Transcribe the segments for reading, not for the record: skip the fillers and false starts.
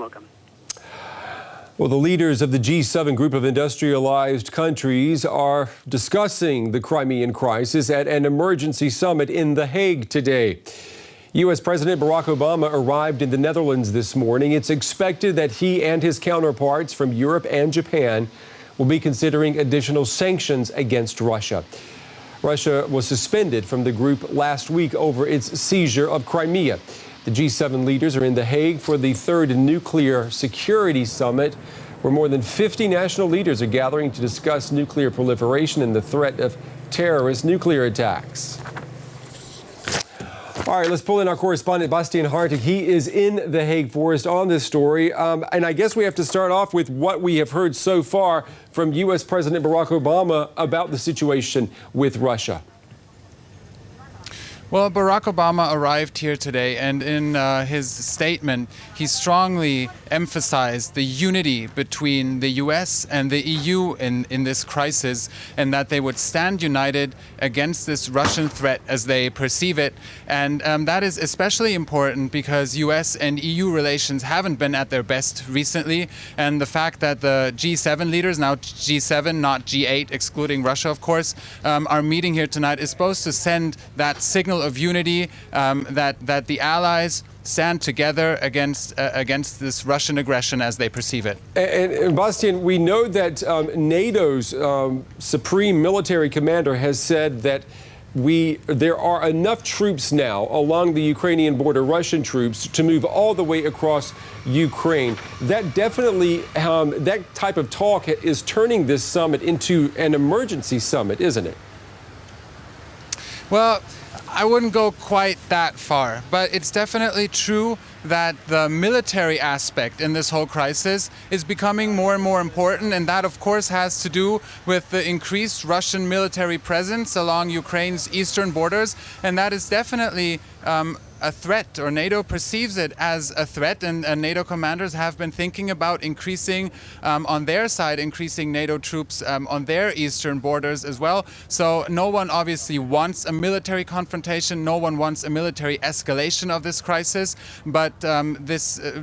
welcome. Well, the leaders of the G7 group of industrialized countries are discussing the Crimean crisis at an emergency summit in The Hague today. U.S. President Barack Obama arrived in the Netherlands this morning. It's expected that he and his counterparts from Europe and Japan will be considering additional sanctions against Russia. Russia was suspended from the group last week over its seizure of Crimea. The G7 leaders are in The Hague for the third nuclear security summit, where more than 50 national leaders are gathering to discuss nuclear proliferation and the threat of terrorist nuclear attacks. All right, let's pull in our correspondent, Bastian Hartig. He is in The Hague for us on this story. And I guess we have to start off with what we have heard so far from U.S. President Barack Obama about the situation with Russia. Well, Barack Obama arrived here today, and in his statement, he strongly emphasized the unity between the U.S. and the EU in this crisis, and that they would stand united against this Russian threat as they perceive it. And that is especially important because U.S. and EU relations haven't been at their best recently, and the fact that the G7 leaders, now G7, not G8, excluding Russia, of course, are meeting here tonight is supposed to send that signal of unity, that the allies stand together against this Russian aggression as they perceive it. And Bastian, we know that NATO's supreme military commander has said that there are enough troops now along the Ukrainian border, Russian troops, to move all the way across Ukraine. That definitely, that type of talk is turning this summit into an emergency summit, isn't it? Well, I wouldn't go quite that far, but it's definitely true that the military aspect in this whole crisis is becoming more and more important, and that of course has to do with the increased Russian military presence along Ukraine's eastern borders, and that is definitely a threat, or NATO perceives it as a threat, and NATO commanders have been thinking about increasing, on their side, increasing NATO troops on their eastern borders as well. So no one obviously wants a military confrontation, no one wants a military escalation of this crisis, but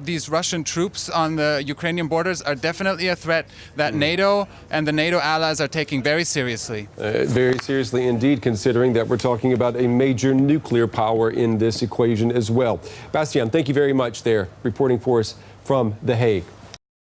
these Russian troops on the Ukrainian borders are definitely a threat that NATO and the NATO allies are taking very seriously. Very seriously indeed, considering that we're talking about a major nuclear power in this equation as well. Bastian, thank you very much there, reporting for us from The Hague.